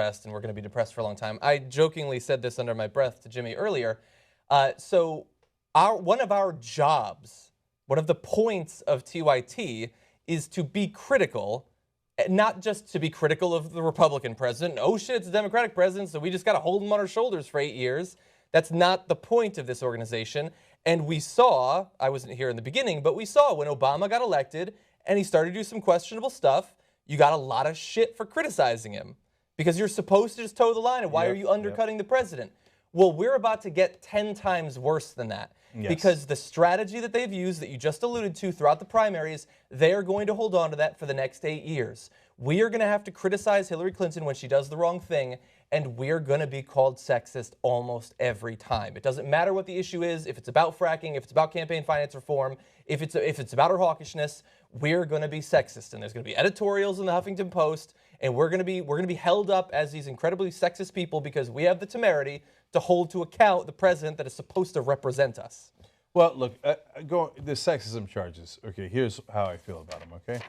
depressed, and we're going to be depressed for a long time. I jokingly said this under my breath to Jimmy earlier. So one of our jobs, one of the points of TYT is to be critical, not just to be critical of the Republican president. Oh shit, it's a Democratic president, so we just got to hold him on our shoulders for 8 years. That's not the point of this organization. And we saw, I wasn't here in the beginning, but we saw when Obama got elected and he started to do some questionable stuff, you got a lot of shit for criticizing him because you're supposed to just toe the line. And why are you undercutting the president? Well, we're about to get 10 times worse than that because the strategy that they've used that you just alluded to throughout the primaries, they are going to hold on to that for the next 8 years. We are going to have to criticize Hillary Clinton when she does the wrong thing, and we're going to be called sexist almost every time. It doesn't matter what the issue is, if it's about fracking, if it's about campaign finance reform, if it's about her hawkishness, we're going to be sexist. And there's going to be editorials in the Huffington Post, and we're going to be held up as these incredibly sexist people because we have the temerity to hold to account the president that is supposed to represent us. Well, look, the sexism charges. Okay, here's how I feel about them, okay?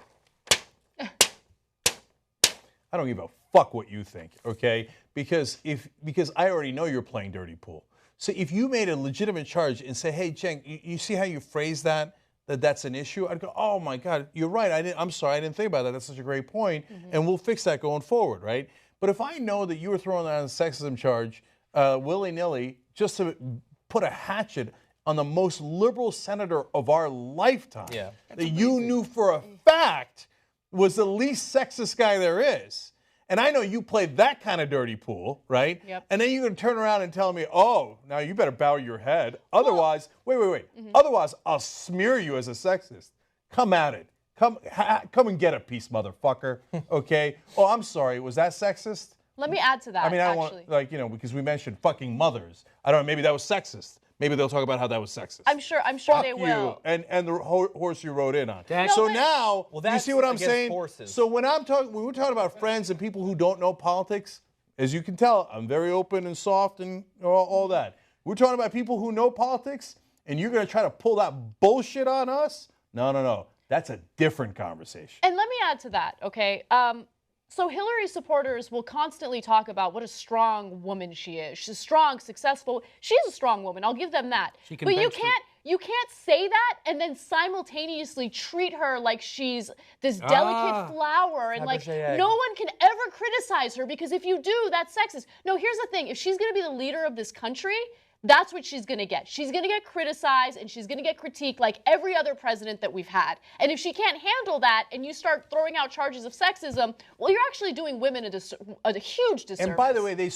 I don't give a fuck what you think, okay? Because I already know you're playing dirty pool. So if you made a legitimate charge and say, hey, Cenk, you see how you phrase that's an issue? I'd go, oh my God, you're right. I'm sorry, I didn't think about that. That's such a great point, and we'll fix that going forward, right? But if I know that you were throwing out a sexism charge willy-nilly just to put a hatchet on the most liberal senator of our lifetime that you knew for a fact was the least sexist guy there is. And I know you played that kind of dirty pool, right? Yep. And then you're going to turn around and tell me, oh, now you better bow your head. Otherwise, wait. Otherwise, I'll smear you as a sexist. Come at it. Come and get a piece, motherfucker. Okay? Oh, I'm sorry. Was that sexist? Let me add to that, I mean, I don't want, because we mentioned fucking mothers. I don't know, maybe that was sexist. Maybe they'll talk about how that was sexist. I'm sure Fuck they will. And the horse you rode in on. So now, you see what I'm saying? Horses. So when we're talking about friends and people who don't know politics, as you can tell, I'm very open and soft and all that. We're talking about people who know politics, and you're going to try to pull that bullshit on us? No. That's a different conversation. And let me add to that, okay? So Hillary supporters will constantly talk about what a strong woman she is. She's strong, successful. She is a strong woman. I'll give them that. But you can't say that and then simultaneously treat her like she's this delicate flower and like no one can ever criticize her because if you do, that's sexist. No, here's the thing. If she's going to be the leader of this country, that's what she's going to get. She's going to get criticized and she's going to get critiqued like every other president that we've had. And if she can't handle that and you start throwing out charges of sexism, well, you're actually doing women a huge disservice. And by the way, they